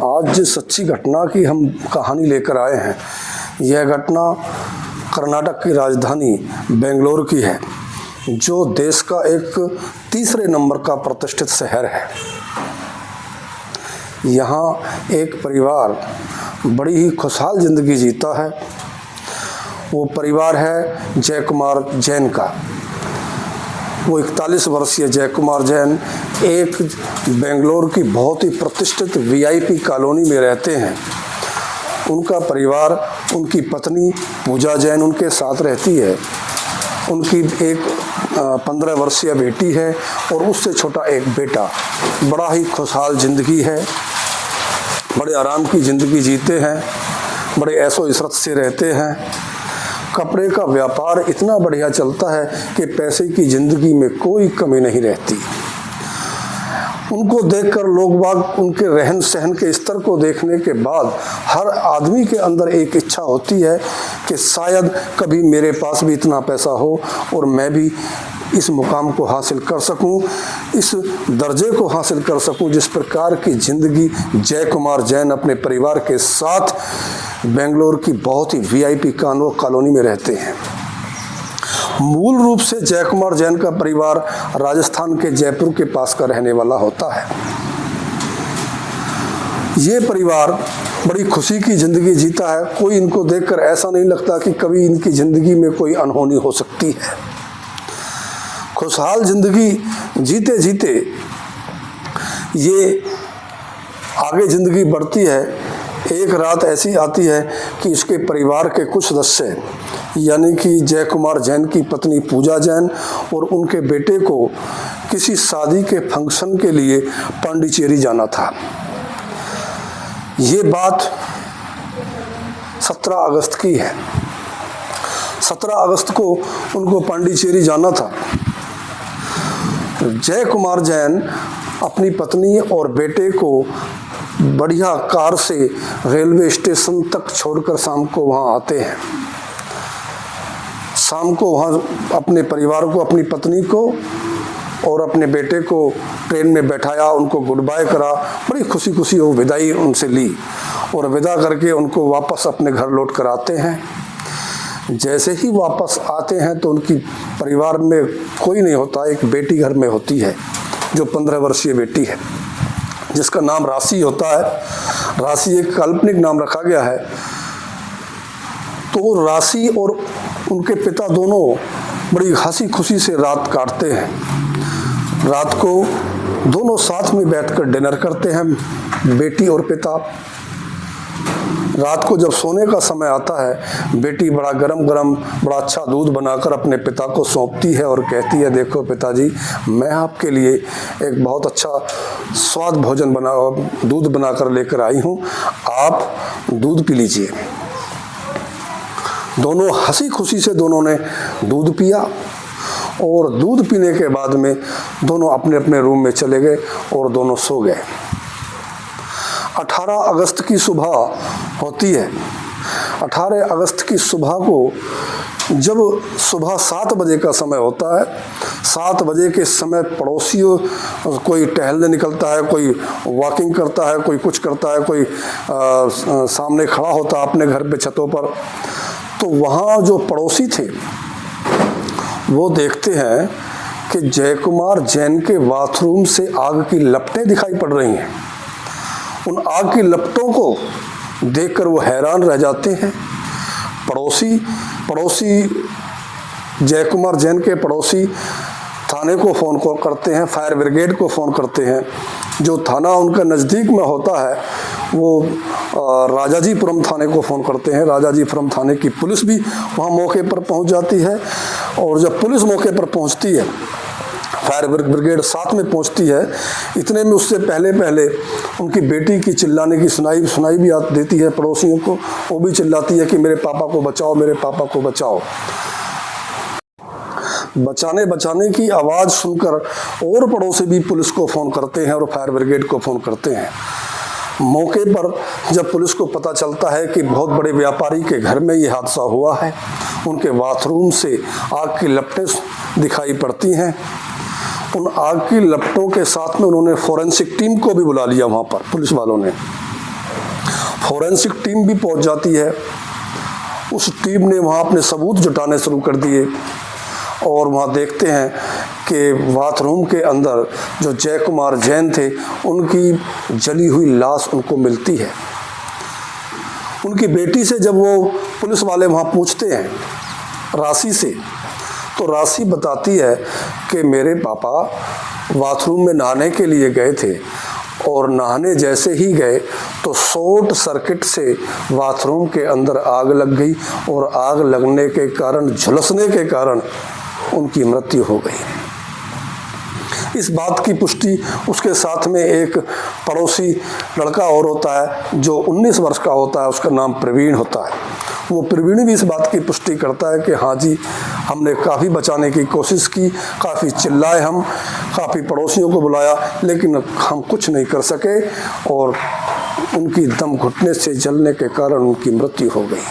आज जिस सच्ची घटना की हम कहानी लेकर आए हैं, यह घटना कर्नाटक की राजधानी बेंगलोर की है, जो देश का एक तीसरे नंबर का प्रतिष्ठित शहर है। यहाँ एक परिवार बड़ी ही खुशहाल जिंदगी जीता है। वो परिवार है जय कुमार जैन का। वो 41 वर्षीय जय कुमार जैन एक बेंगलोर की बहुत ही प्रतिष्ठित वीआईपी कॉलोनी में रहते हैं। उनका परिवार, उनकी पत्नी पूजा जैन उनके साथ रहती है। उनकी एक 15 वर्षीय बेटी है और उससे छोटा एक बेटा। बड़ा ही खुशहाल ज़िंदगी है, बड़े आराम की ज़िंदगी जीते हैं, बड़े ऐशो इशरत से रहते हैं। कपड़े का व्यापार इतना बढ़िया चलता है कि पैसे की ज़िंदगी में कोई कमी नहीं रहती। उनको देखकर लोग बाग, उनके रहन सहन के स्तर को देखने के बाद हर आदमी के अंदर एक इच्छा होती है कि शायद कभी मेरे पास भी इतना पैसा हो और मैं भी इस मुकाम को हासिल कर सकूं, इस दर्जे को हासिल कर सकूं जिस प्रकार की ज़िंदगी जय कुमार जैन अपने परिवार के साथ बेंगलोर की बहुत ही वीआईपी कॉलोनी में रहते हैं। मूल रूप से जय कुमार जैन का परिवार राजस्थान के जयपुर के पास का रहने वाला होता है। ये परिवार बड़ी खुशी की ज़िंदगी जीता है। कोई इनको देखकर ऐसा नहीं लगता कि कभी इनकी ज़िंदगी में कोई अनहोनी हो सकती है। खुशहाल ज़िंदगी जीते जीते ये आगे ज़िंदगी बढ़ती है। एक रात ऐसी आती है कि इसके परिवार के कुछ सदस्य, यानी कि जय कुमार जैन की पत्नी पूजा जैन और उनके बेटे को किसी शादी के फंक्शन के लिए पांडिचेरी जाना था। ये बात 17 अगस्त की है। 17 अगस्त को उनको पांडिचेरी जाना था। जय कुमार जैन अपनी पत्नी और बेटे को बढ़िया कार से रेलवे स्टेशन तक छोड़कर शाम को वहाँ आते हैं। शाम को वहाँ अपने परिवार को, अपनी पत्नी को और अपने बेटे को ट्रेन में बैठाया, उनको गुड बाय करा। बड़ी खुशी खुशी वो विदाई उनसे ली और विदा करके उनको वापस अपने घर लौट कर आते हैं। जैसे ही वापस आते हैं तो उनकी परिवार में कोई नहीं होता, एक बेटी घर में होती है जो 15 वर्षीय बेटी है, जिसका नाम राशि होता है। राशि एक काल्पनिक नाम रखा गया है। तो राशि और उनके पिता दोनों बड़ी हंसी खुशी से रात काटते हैं। रात को दोनों साथ में बैठकर डिनर करते हैं, बेटी और पिता। रात को जब सोने का समय आता है, बेटी बड़ा गरम गरम बड़ा अच्छा दूध बनाकर अपने पिता को सौंपती है और कहती है, देखो पिताजी, मैं आपके लिए एक बहुत अच्छा स्वाद भोजन दूध बनाकर लेकर आई हूँ, आप दूध पी लीजिए। दोनों हंसी खुशी से दोनों ने दूध पिया और दूध पीने के बाद में दोनों अपने अपने रूम में चले गए और दोनों सो गए। 18 अगस्त की सुबह होती है। 18 अगस्त की सुबह को जब सुबह 7 बजे का समय होता है, 7 बजे के समय पड़ोसियों, कोई टहलने निकलता है, कोई वॉकिंग करता है, कोई कुछ करता है, कोई सामने खड़ा होता है अपने घर पे छतों पर। तो वहाँ जो पड़ोसी थे वो देखते हैं कि जय कुमार जैन के बाथरूम से आग की लपटें दिखाई पड़ रही हैं। उन आग की लपटों को देखकर वो हैरान रह जाते हैं। पड़ोसी जय कुमार जैन के पड़ोसी थाने को फ़ोन करते हैं, फायर ब्रिगेड को फ़ोन करते हैं। जो थाना उनका नज़दीक में होता है वो राजाजीपुरम थाने को फ़ोन करते हैं। राजाजीपुरम थाने की पुलिस भी वहाँ मौके पर पहुँच जाती है और जब पुलिस मौके पर पहुँचती है, फायर ब्रिगेड साथ में पहुंचती है, इतने में उससे पहले उनकी बेटी की चिल्लाने की सुनाई भी देती है पड़ोसियों को। वो भी चिल्लाती है कि मेरे पापा को बचाओ, मेरे पापा को बचाओ। बचाने की आवाज़ सुनकर और पड़ोसी भी पुलिस को फ़ोन करते हैं और फायर ब्रिगेड को फ़ोन करते हैं। मौके पर जब पुलिस को पता चलता है कि बहुत बड़े व्यापारी के घर में ये हादसा हुआ है, उनके बाथरूम से आग की लपटें दिखाई पड़ती हैं। उन आग की लपटों के साथ में उन्होंने फोरेंसिक टीम को भी बुला लिया वहाँ पर पुलिस वालों ने। फॉरेंसिक टीम भी पहुंच जाती है। उस टीम ने वहाँ अपने सबूत जुटाने शुरू कर दिए और वहाँ देखते हैं कि बाथरूम के अंदर जो जय कुमार जैन थे उनकी जली हुई लाश उनको मिलती है। उनकी बेटी से जब वो पुलिस वाले वहाँ पूछते हैं राशि से, तो राशि बताती है कि मेरे पापा बाथरूम में नहाने के लिए गए थे और नहाने जैसे ही गए तो शॉर्ट सर्किट से बाथरूम के अंदर आग लग गई और आग लगने के कारण, झुलसने के कारण उनकी मृत्यु हो गई। इस बात की पुष्टि उसके साथ में एक पड़ोसी लड़का और होता है जो 19 वर्ष का होता है, उसका नाम प्रवीण होता है। वो प्रवीण भी इस बात की पुष्टि करता है कि हाँ जी, हमने काफ़ी बचाने की कोशिश की, काफ़ी चिल्लाए, हम काफ़ी पड़ोसियों को बुलाया, लेकिन हम कुछ नहीं कर सके और उनकी दम घुटने से जलने के कारण उनकी मृत्यु हो गई।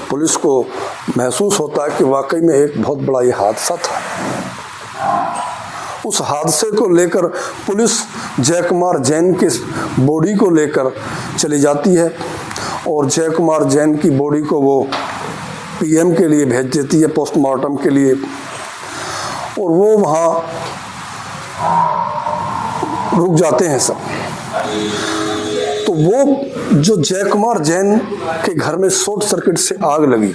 पुलिस को महसूस होता है कि वाकई में एक बहुत बड़ा ये हादसा था। उस हादसे को लेकर पुलिस जय कुमार जैन के बॉडी को लेकर चली जाती है और जय कुमार जैन की बॉडी को वो पीएम के लिए भेज देती है, पोस्टमार्टम के लिए। और वो वहाँ रुक जाते हैं सब। तो वो जो जय कुमार जैन के घर में शॉर्ट सर्किट से आग लगी,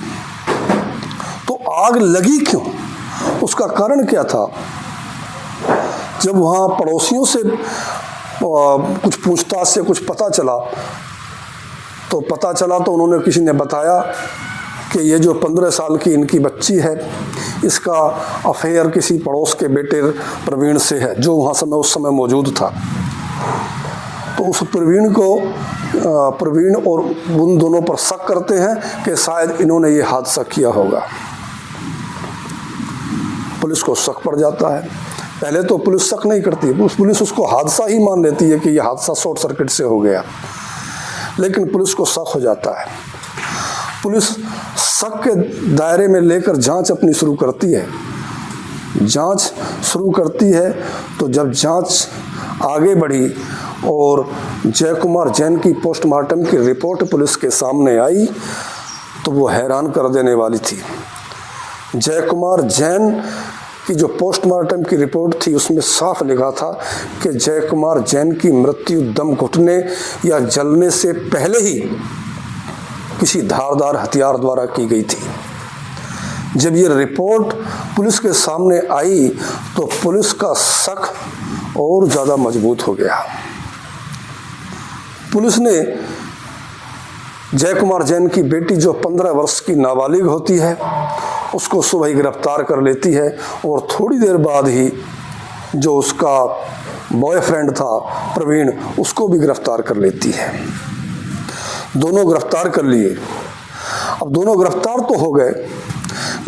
तो आग लगी क्यों, उसका कारण क्या था? जब वहाँ पड़ोसियों से कुछ पूछताछ से कुछ पता चला तो उन्होंने, किसी ने बताया कि ये जो 15 साल की इनकी बच्ची है, इसका अफेयर किसी पड़ोस के बेटे प्रवीण से है, जो वहाँ उस समय मौजूद था। तो उस प्रवीण और उन दोनों पर शक करते हैं कि शायद इन्होंने ये हादसा किया होगा। पुलिस को शक पड़ जाता है। पहले तो पुलिस शक नहीं करती, पुलिस उसको हादसा ही मान लेती है कि यह हादसा शॉर्ट सर्किट से हो गया, लेकिन पुलिस को शक हो जाता है। पुलिस शक के दायरे में लेकर जांच अपनी शुरू करती है। तो जब जांच आगे बढ़ी और जय कुमार जैन की पोस्टमार्टम की रिपोर्ट पुलिस के सामने आई, तो वो हैरान कर देने वाली थी। जय कुमार जैन की जो पोस्टमार्टम की रिपोर्ट थी, उसमें साफ लिखा था कि जय कुमार जैन की मृत्यु दम घुटने या जलने से पहले ही किसी धारदार हथियार द्वारा की गई थी। जब ये रिपोर्ट पुलिस के सामने आई तो पुलिस का शक और ज़्यादा मजबूत हो गया। पुलिस ने जय कुमार जैन की बेटी, जो 15 वर्ष की नाबालिग होती है, उसको सुबह ही गिरफ्तार कर लेती है और थोड़ी देर बाद ही जो उसका बॉयफ्रेंड था प्रवीण, उसको भी गिरफ्तार कर लेती है। दोनों गिरफ्तार कर लिए। अब दोनों गिरफ्तार तो हो गए,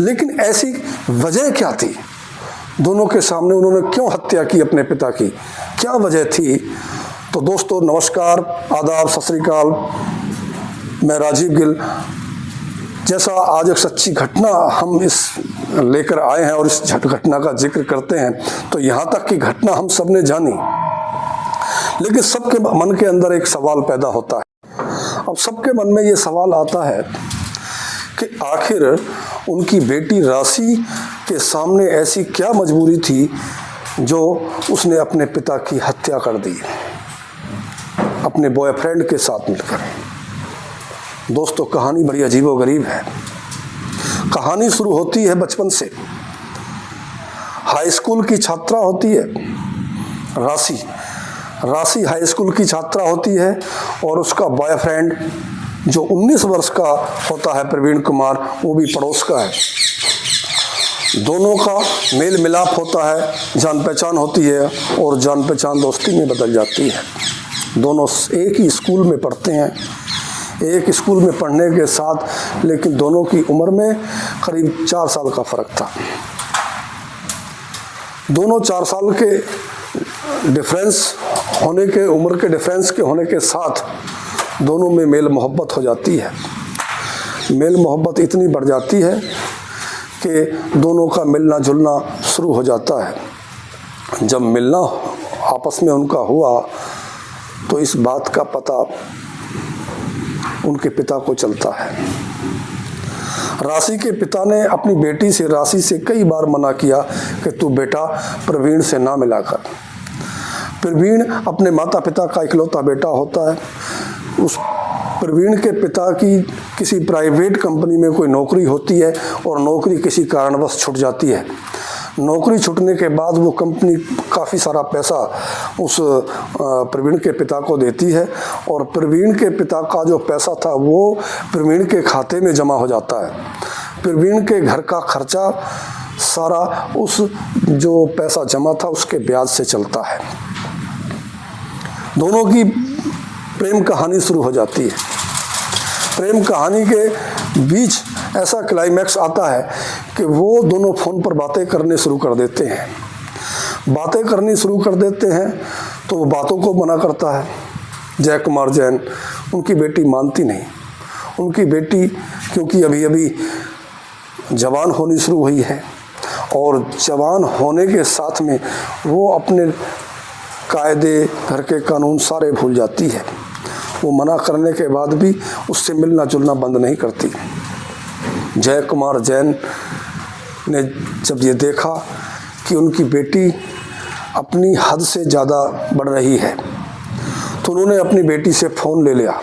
लेकिन ऐसी वजह क्या थी? दोनों के सामने उन्होंने क्यों हत्या की अपने पिता की, क्या वजह थी? तो दोस्तों नमस्कार, आदाब, सत श्री अकाल। मैं राजीव गिल। जैसा आज एक सच्ची घटना हम इस लेकर आए हैं और इस घटना का जिक्र करते हैं, तो यहाँ तक की घटना हम सब ने जानी, लेकिन सबके मन के अंदर एक सवाल पैदा होता है। अब सबके मन में ये सवाल आता है कि आखिर उनकी बेटी राशि के सामने ऐसी क्या मजबूरी थी जो उसने अपने पिता की हत्या कर दी अपने बॉयफ्रेंड के साथ मिलकर। दोस्तों कहानी बड़ी अजीबोगरीब है। कहानी शुरू होती है बचपन से। हाई स्कूल की छात्रा होती है राशि हाई स्कूल की छात्रा होती है और उसका बॉयफ्रेंड जो 19 वर्ष का होता है प्रवीण कुमार, वो भी पड़ोस का है। दोनों का मेल मिलाप होता है, जान पहचान होती है और जान पहचान दोस्ती में बदल जाती है। दोनों एक ही स्कूल में पढ़ते हैं, एक स्कूल में पढ़ने के साथ लेकिन दोनों की उम्र में करीब 4 साल का फ़र्क था। दोनों 4 साल के उम्र के डिफरेंस के होने के साथ दोनों में मेल मोहब्बत हो जाती है। मेल मोहब्बत इतनी बढ़ जाती है कि दोनों का मिलना जुलना शुरू हो जाता है। जब मिलना आपस में उनका हुआ तो इस बात का पता उनके पिता को चलता है। राशि के पिता ने अपनी बेटी से राशि से कई बार मना किया कि तू बेटा प्रवीण से ना मिला कर। प्रवीण अपने माता पिता का इकलौता बेटा होता है। उस प्रवीण के पिता की किसी प्राइवेट कंपनी में कोई नौकरी होती है और नौकरी किसी कारणवश छूट जाती है। नौकरी छूटने के बाद वो कंपनी काफ़ी सारा पैसा उस प्रवीण के पिता को देती है और प्रवीण के पिता का जो पैसा था वो प्रवीण के खाते में जमा हो जाता है। प्रवीण के घर का खर्चा सारा उस जो पैसा जमा था उसके ब्याज से चलता है। दोनों की प्रेम कहानी शुरू हो जाती है। प्रेम कहानी के बीच ऐसा क्लाइमैक्स आता है कि वो दोनों फ़ोन पर बातें करने शुरू कर देते हैं। बातें करनी शुरू कर देते हैं तो वो बातों को मना करता है जय कुमार जैन। उनकी बेटी मानती नहीं। उनकी बेटी क्योंकि अभी अभी जवान होनी शुरू हुई है और जवान होने के साथ में वो अपने कायदे, घर के कानून सारे भूल जाती है। वो मना करने के बाद भी उससे मिलना जुलना बंद नहीं करती। जय कुमार जैन ने जब ये देखा कि उनकी बेटी अपनी हद से ज़्यादा बढ़ रही है तो उन्होंने अपनी बेटी से फ़ोन ले लिया।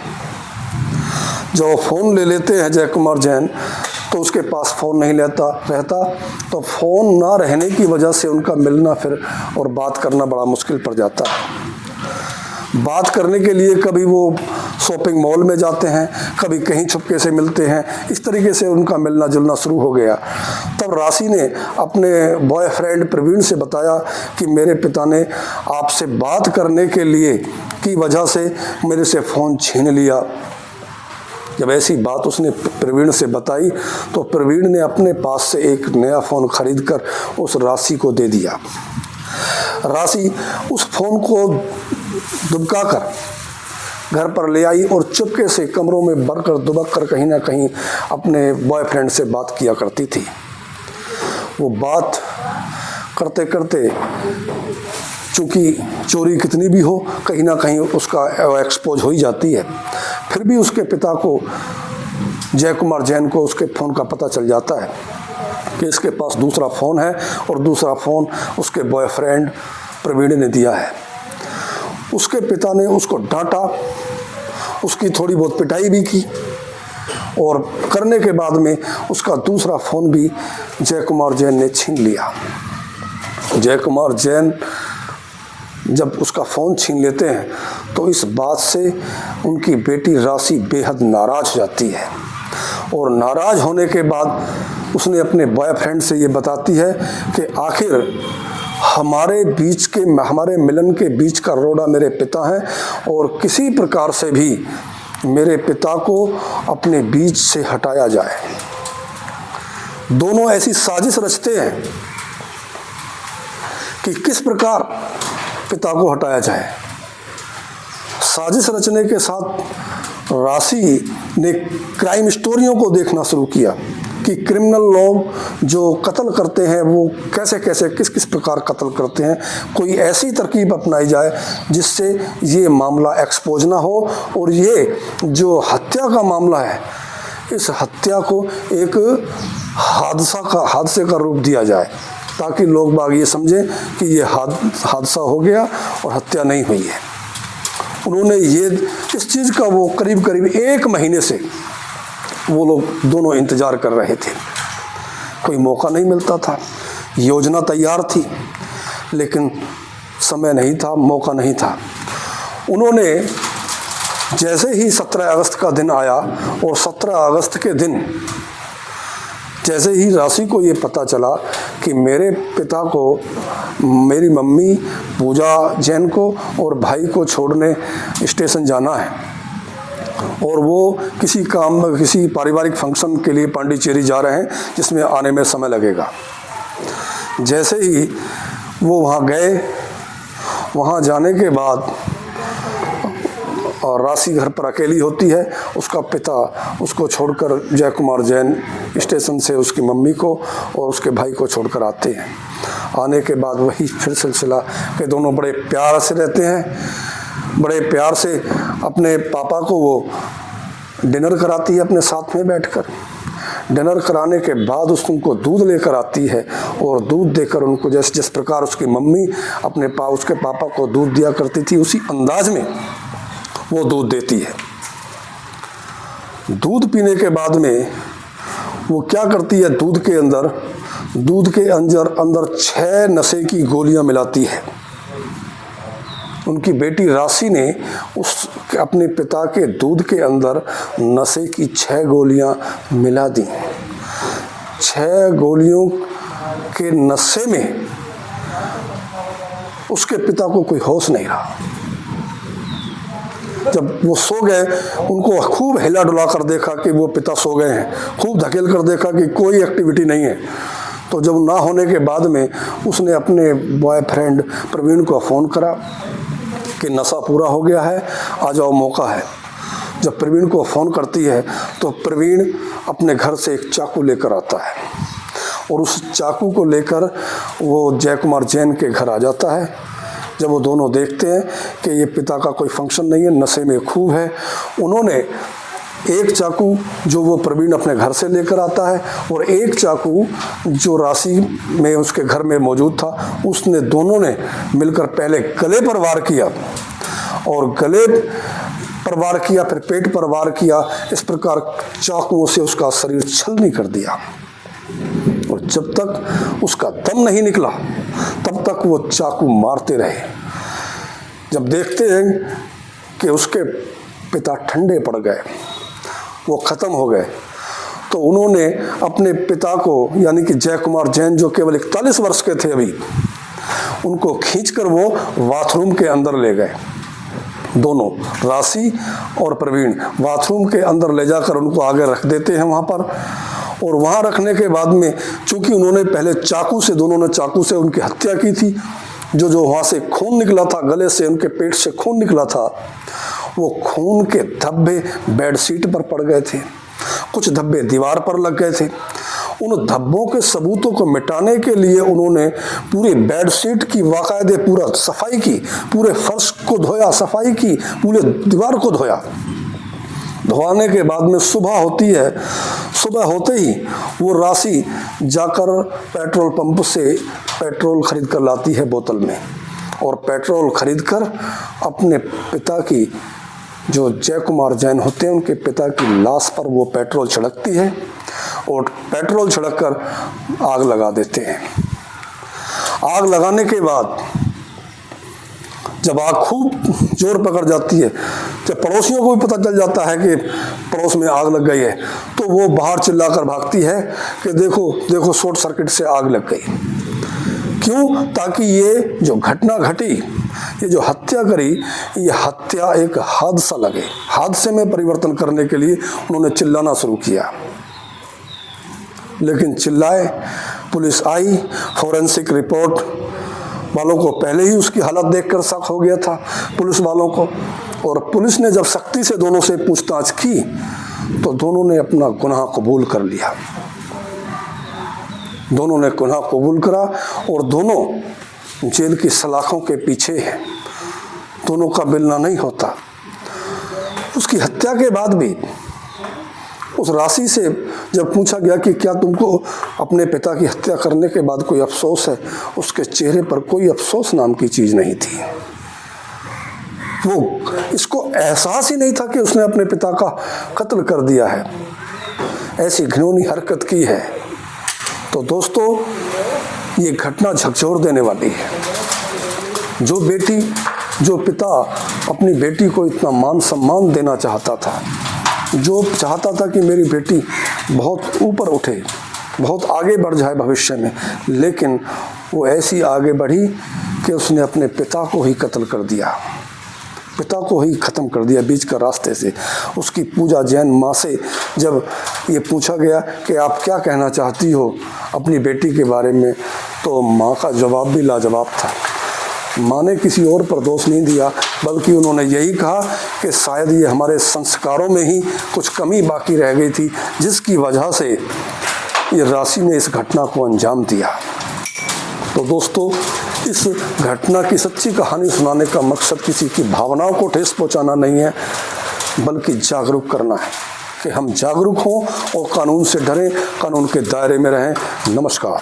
जब वो फ़ोन ले लेते हैं जय कुमार जैन तो उसके पास फ़ोन नहीं रहता तो फ़ोन ना रहने की वजह से उनका मिलना फिर और बात करना बड़ा मुश्किल पड़ जाता है। बात करने के लिए कभी वो शॉपिंग मॉल में जाते हैं, कभी कहीं छुपके से मिलते हैं। इस तरीके से उनका मिलना जुलना शुरू हो गया। तब राशि ने अपने बॉयफ्रेंड प्रवीण से बताया कि मेरे पिता ने आपसे बात करने के लिए की वजह से मेरे से फ़ोन छीन लिया। जब ऐसी बात उसने प्रवीण से बताई तो प्रवीण ने अपने पास से एक नया फ़ोन खरीदकर उस राशि को दे दिया। राशि उस फ़ोन को दुबका कर घर पर ले आई और चुपके से कमरों में भरकर दुबक कर कहीं ना कहीं अपने बॉयफ्रेंड से बात किया करती थी। वो बात करते करते चूँकि चोरी कितनी भी हो कहीं ना कहीं उसका एक्सपोज हो ही जाती है। फिर भी उसके पिता को, जय कुमार जैन को, उसके फ़ोन का पता चल जाता है कि इसके पास दूसरा फ़ोन है और दूसरा फ़ोन उसके बॉयफ्रेंड प्रवीण ने दिया है। उसके पिता ने उसको डांटा, उसकी थोड़ी बहुत पिटाई भी की और करने के बाद में उसका दूसरा फ़ोन भी जय कुमार जैन ने छीन लिया। जय कुमार जैन जब उसका फ़ोन छीन लेते हैं तो इस बात से उनकी बेटी राशि बेहद नाराज़ हो जाती है और नाराज़ होने के बाद उसने अपने बॉयफ्रेंड से ये बताती है कि आखिर हमारे मिलन के बीच का रोड़ा मेरे पिता हैं और किसी प्रकार से भी मेरे पिता को अपने बीच से हटाया जाए। दोनों ऐसी साजिश रचते हैं कि किस प्रकार पिता को हटाया जाए। साजिश रचने के साथ राशि ने क्राइम स्टोरियों को देखना शुरू किया कि क्रिमिनल लोग जो कत्ल करते हैं वो कैसे कैसे किस किस प्रकार कत्ल करते हैं। कोई ऐसी तरकीब अपनाई जाए जिससे ये मामला एक्सपोज ना हो और ये जो हत्या का मामला है इस हत्या को एक हादसे का रूप दिया जाए ताकि लोग बाग ये समझें कि ये हादसा हो गया और हत्या नहीं हुई है। उन्होंने ये इस चीज़ का वो करीब 1 महीने से वो लोग दोनों इंतज़ार कर रहे थे। कोई मौका नहीं मिलता था। योजना तैयार थी लेकिन समय नहीं था, मौका नहीं था। उन्होंने जैसे ही 17 अगस्त का दिन आया और 17 अगस्त के दिन जैसे ही राशि को ये पता चला कि मेरे पिता को, मेरी मम्मी पूजा जैन को और भाई को छोड़ने स्टेशन जाना है और वो किसी काम में, किसी पारिवारिक फंक्शन के लिए पांडिचेरी जा रहे हैं जिसमें आने में समय लगेगा। जैसे ही वो वहाँ गए, वहाँ जाने के बाद और राशि घर पर अकेली होती है। उसका पिता उसको छोड़कर, जय कुमार जैन स्टेशन से उसकी मम्मी को और उसके भाई को छोड़कर आते हैं। आने के बाद वही फिर सिलसिला कि दोनों बड़े प्यार से रहते हैं। बड़े प्यार से अपने पापा को वो डिनर कराती है अपने साथ में बैठकर। डिनर कराने के बाद उनको दूध लेकर आती है और दूध देकर उनको जिस प्रकार उसकी मम्मी उसके पापा को दूध दिया करती थी, उसी अंदाज में वो दूध देती है। दूध पीने के बाद में वो क्या करती है, दूध के अंदर 6 नशे की गोलियां मिलाती है। उनकी बेटी राशि ने अपने पिता के दूध के अंदर नशे की 6 गोलियां मिला दी। 6 गोलियों के नशे में उसके पिता को कोई होश नहीं रहा। जब वो सो गए, उनको खूब हिला डुला कर देखा कि वो पिता सो गए हैं, खूब धकेल कर देखा कि कोई एक्टिविटी नहीं है। तो जब ना होने के बाद में उसने अपने बॉयफ्रेंड प्रवीण को फ़ोन करा कि नशा पूरा हो गया है, आ जाओ, मौका है। जब प्रवीण को फ़ोन करती है तो प्रवीण अपने घर से एक चाकू लेकर आता है और उस चाकू को लेकर वो जय कुमार जैन के घर आ जाता है। जब वो दोनों देखते हैं कि ये पिता का कोई फंक्शन नहीं है, नशे में खूब है, उन्होंने एक चाकू जो वो प्रवीण अपने घर से लेकर आता है और एक चाकू जो राशि में उसके घर में मौजूद था, दोनों ने मिलकर पहले गले पर वार किया और गले पर वार किया, फिर पेट पर वार किया। इस प्रकार चाकुओं से उसका शरीर छलनी कर दिया और जब तक उसका दम नहीं निकला तब तक वो चाकू मारते रहे। जब देखते हैं कि उसके पिता ठंडे पड़ गए, वो ख़त्म हो गए, तो उन्होंने अपने पिता को, यानी कि जय कुमार जैन जो केवल 41 वर्ष के थे अभी, उनको खींचकर वो बाथरूम के अंदर ले गए। दोनों, राशि और प्रवीण, बाथरूम के अंदर ले जाकर उनको आगे रख देते हैं वहाँ पर। और वहाँ रखने के बाद में चूँकि उन्होंने पहले दोनों ने चाकू से उनकी हत्या की थी, जो वहाँ से खून निकला था, गले से, उनके पेट से खून निकला था, वो खून के धब्बे बेडशीट पर पड़ गए थे, कुछ धब्बे दीवार पर लग गए थे। उन धब्बों के सबूतों को मिटाने के लिए उन्होंने पूरी बेडशीट की बाकायदे पूरा सफाई की, पूरे फर्श को धोया, सफाई की, पूरे दीवार को धोया। धोने के बाद में सुबह होती है, सुबह होते ही वो राशि जाकर पेट्रोल पंप से पेट्रोल खरीद कर लाती है बोतल में और पेट्रोल खरीदकर अपने पिता की, जो जय कुमार जैन होते हैं, उनके पिता की लाश पर वो पेट्रोल छिड़कती है और पेट्रोल छिड़ककर आग लगा देते हैं। आग लगाने के बाद जब आग खूब जोर पकड़ जाती है, जब पड़ोसियों को भी पता चल जाता है कि पड़ोस में आग लग गई है, तो वो बाहर चिल्लाकर भागती है कि देखो देखो, शॉर्ट सर्किट से आग लग गई। क्यों? ताकि ये जो घटना घटी, ये जो हत्या करी, ये हत्या एक हादसा लगे। हादसे में परिवर्तन करने के लिए उन्होंने चिल्लाना शुरू किया, लेकिन चिल्लाए, पुलिस आई, फोरेंसिक रिपोर्ट वालों को पहले ही उसकी हालत देखकर शक हो गया था पुलिस वालों को, और पुलिस ने जब सख्ती से दोनों से पूछताछ की तो दोनों ने अपना गुनाह कबूल कर लिया। दोनों ने गुनाह कबूल करा और दोनों जेल की सलाखों के पीछे हैं। दोनों का मिलना नहीं होता। उसकी हत्या के बाद भी उस राशि से जब पूछा गया कि क्या तुमको अपने पिता की हत्या करने के बाद कोई अफसोस है, उसके चेहरे पर कोई अफसोस नाम की चीज़ नहीं थी। वो, इसको एहसास ही नहीं था कि उसने अपने पिता का कत्ल कर दिया है, ऐसी घिनौनी हरकत की है। तो दोस्तों, ये घटना झकझोर देने वाली है। जो पिता अपनी बेटी को इतना मान सम्मान देना चाहता था, जो चाहता था कि मेरी बेटी बहुत ऊपर उठे, बहुत आगे बढ़ जाए भविष्य में, लेकिन वो ऐसी आगे बढ़ी कि उसने अपने पिता को ही कत्ल कर दिया, पिता को ही ख़त्म कर दिया बीच का रास्ते से। उसकी पूजा जैन माँ से जब ये पूछा गया कि आप क्या कहना चाहती हो अपनी बेटी के बारे में, तो माँ का जवाब भी लाजवाब था। माँ ने किसी और पर दोष नहीं दिया, बल्कि उन्होंने यही कहा कि शायद ये हमारे संस्कारों में ही कुछ कमी बाकी रह गई थी, जिसकी वजह से ये राशि ने इस घटना को अंजाम दिया। तो दोस्तों, इस घटना की सच्ची कहानी सुनाने का मकसद किसी की भावनाओं को ठेस पहुंचाना नहीं है, बल्कि जागरूक करना है कि हम जागरूक हों और कानून से डरें, कानून के दायरे में रहें। नमस्कार।